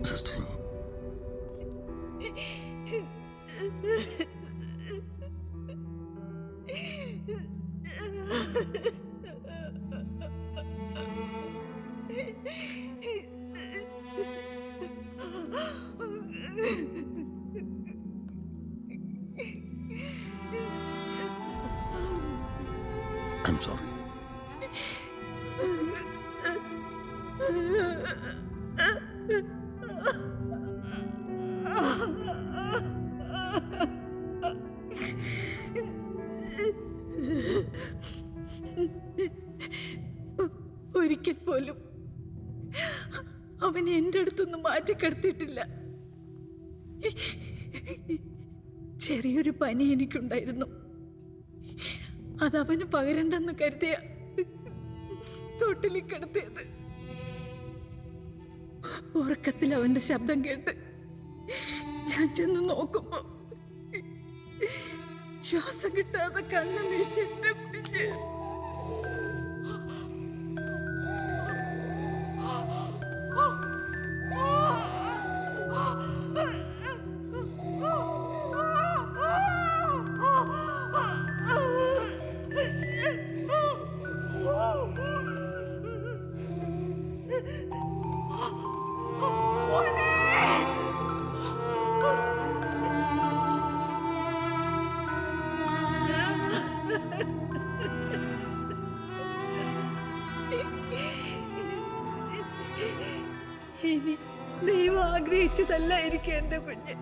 Sister, I am sorry. ഒരിക്കൽ പോലും അവൻ എൻ്റെ അടുത്തൊന്നും മാറ്റിക്കെടുത്തിട്ടില്ല. ചെറിയൊരു പനി എനിക്കുണ്ടായിരുന്നു. അതവന് പകരണ്ടെന്ന് കരുതിയ തൊട്ടിലിൽ കിടത്തിയത്. ഉറക്കത്തിൽ അവന്റെ ശബ്ദം കേട്ട് ഞാൻ ചെന്ന് നോക്കുമ്പോ ശ്വാസം കിട്ടാതെ കണ്ണു മിഴിച്ച് എന്റെ കുഞ്ഞ്. ഇനി ദൈവം ആഗ്രഹിച്ചതല്ലായിരിക്കും എന്റെ കുഞ്ഞ്.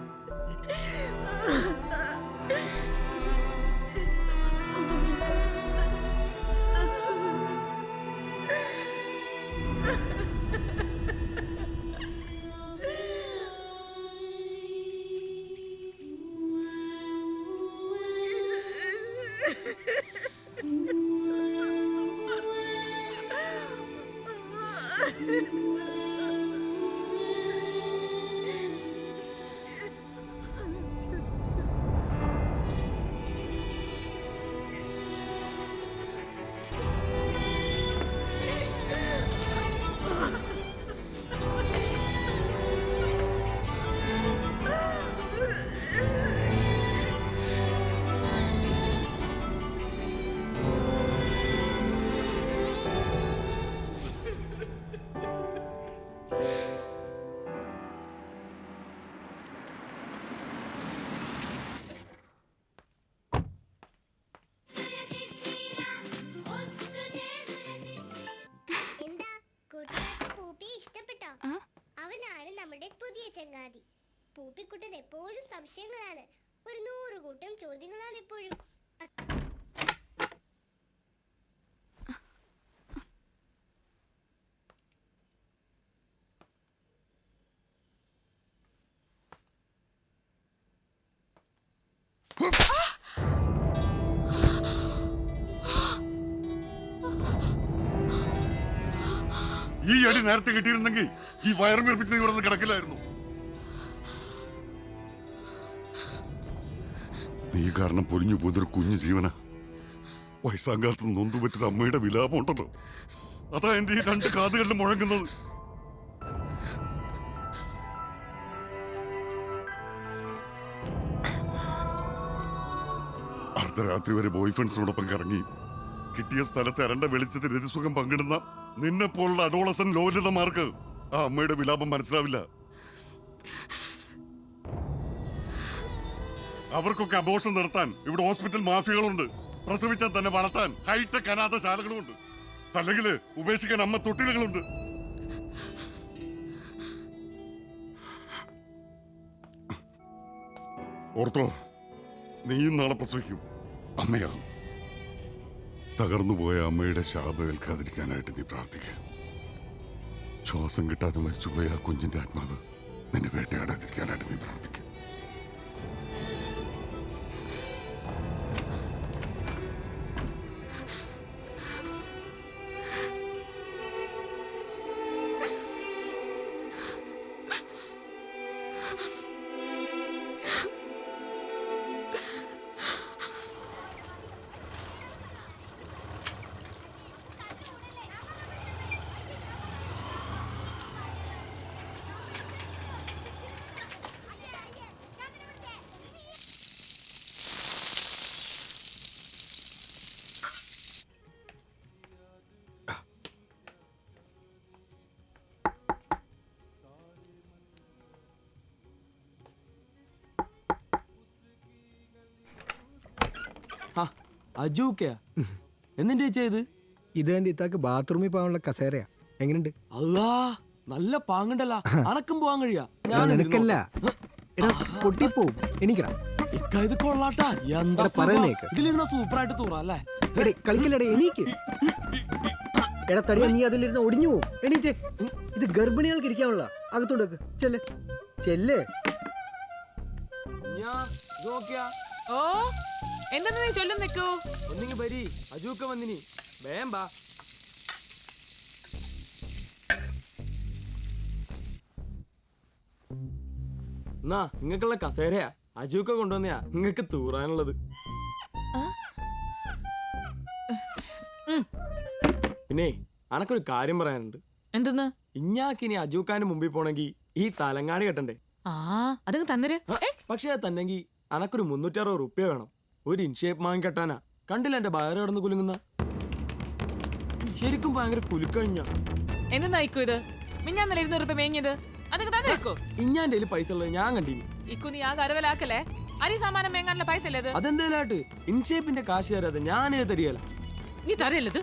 അവനാണ് നമ്മുടെ പുതിയ ചങ്ങാതി. പൂപ്പിക്കുട്ടൻ എപ്പോഴും സംശയങ്ങളാണ്. ഒരു 100 കൂട്ടം ചോദ്യങ്ങളാണ് എപ്പോഴും. ഈ അടി നേരത്തെ കിട്ടിയിരുന്നെങ്കിൽ ഈ വയറും വീർപ്പിച്ച് ഇവിടെ നിന്ന് കിടക്കില്ലായിരുന്നു. നീ കാരണം പൊരിഞ്ഞു പോയതൊരു കുഞ്ഞു ജീവന. വയസ്സാങ്കാലത്ത് നൊന്തുപറ്റൊരു അമ്മയുടെ വിലാപം ഉണ്ടല്ലോ, അതാ എന്റെ ഈ 2 കാതുകളിൽ മുഴങ്ങുന്നത്. അർദ്ധരാത്രി വരെ ബോയ് ഫ്രണ്ട്സിനോടൊപ്പം കറങ്ങി കിട്ടിയ സ്ഥലത്ത് അരണ്ട വെളിച്ചത്തിൽ രതിസുഖം പങ്കിടുന്ന നിന്നെ പോലുള്ള അഡോളസൻ ലോലിതമാർക്ക് ആ അമ്മയുടെ വിലാപം മനസ്സിലാവില്ല. അവർക്കൊക്കെ അബോർഷൻ നടത്താൻ ഇവിടെ ഹോസ്പിറ്റൽ മാഫിയകളുണ്ട്. പ്രസവിച്ചാൽ തന്നെ വളർത്താൻ ഹൈടെക് അനാഥശാലകളുമുണ്ട്. അല്ലെങ്കിൽ ഉപേക്ഷിക്കാൻ അമ്മ തൊട്ടിലുകളുണ്ട്. ഓർത്തോ, നീയും നാളെ പ്രസവിക്കും, അമ്മയാകും. തകർന്നുപോയ അമ്മയുടെ ശാപം ഏൽക്കാതിരിക്കാനായിട്ട് നീ പ്രാർത്ഥിക്കുക. ശ്വാസം കിട്ടാതെ മരിച്ചുപോയ ആ കുഞ്ഞിന്റെ ആത്മാവ് നിന്നെ വേട്ടയാടാതിരിക്കാനായിട്ട് നീ പ്രാർത്ഥിക്കുക. അജൂക്കയാ എന്നിട്ട് ചെയ്ത് ഇത് എന്റെ ഇത്താക്ക് ബാത്റൂമിൽ പോകാനുള്ള കസേരയാ. എങ്ങനെയുണ്ട്? അല്ലാ നല്ല പാങ്ങണ്ടല്ല. അണക്കും പോവാൻ കഴിയാ? നിനക്കല്ല, എടാ പൊട്ടിപ്പോവും. എണീക്കടാ. ഇത് കൊള്ളാട്ടാ. എന്താ എടാ, പറയുന്നേക്ക്. ഇതിലിരുന്ന സൂപ്പറായിട്ട് തൂറാ അല്ലേ? എടേ കളിക്കല്ലടേ, എണീക്ക്. എടാ തടിയാ, നീ അതിലിരുന്ന് ഒടിഞ്ഞു പോവും. എണീറ്റേ. ഇത് ഗർഭിണികൾക്ക് ഇരിക്കാനുള്ള. അകത്തോണ്ടേക്ക് ചെല്ല് ചെല്ല്. ഓ എന്തെന്ന് നീ ചൊല്ലും നിക്കൂ. ഒന്നിങ്ങി വരി, അജൂക്ക വന്നിനി. വേം ബാ. എന്നാ നിങ്ങൾക്കുള്ള കസേരയാ. അജൂക്ക കൊണ്ടുവന്നയാ നിങ്ങക്ക് തൂറാനുള്ളത്. പിന്നെ അനക്കൊരു കാര്യം പറയാനുണ്ട്. എന്തെന്ന്? ഇഞ്ഞാക്കിനി അജൂക്കാന്റെ മുമ്പിൽ പോണെങ്കി ഈ തലങ്ങാടി കെട്ടണ്ടേ? ആ അതങ്ങ് തന്നര്. പക്ഷേ അത് തന്നെങ്കി അനക്കൊരു 360 റുപ്യ വേണം. ഒരു ഇൻഷേപ്പ് വാങ്ങി കെട്ടാനാ. കണ്ടില്ല എന്റെ വയറ് കിടന്ന് കുലുങ്ങുന്ന? ശരിക്കും ഭയങ്കര കുലുക്കഞ്ഞ. എന്തെന്നായിക്കോ ഇത്? മിഞ്ഞാന്നല്ല 200 രൂപ മേങ്ങിയത്. അതൊക്കെ തന്നേക്കോ. ഇഞ്ഞാന്റെ പൈസ ഉള്ളത് ഞാൻ കണ്ടിന്. ഇക്കു നീ ആ കരവലാക്കല്ലേ. അരി സാമാനം മേങ്ങാനുള്ള പൈസ അല്ലേ ഇത്? അതെന്തേലായിട്ട് ഇൻഷേപ്പിന്റെ കാശ് തരാതെ ഞാനേ തരികല. നീ തരല്ലത്.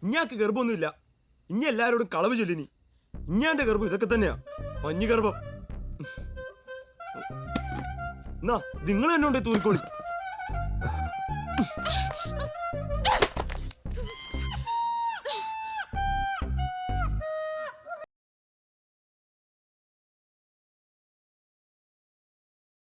ഇഞ്ഞാക്ക് ഗർഭമൊന്നുമില്ല. ഇഞ്ഞ എല്ലാരോടും കളവ് ചൊല്ലിനി. ഇഞ്ഞാന്റെ ഗർഭം ഇതൊക്കെ തന്നെയാ, മഞ്ഞ് ഗർഭം. എന്നാ നിങ്ങൾ തന്നെ ഉണ്ടേ തൂരിക്കോളി.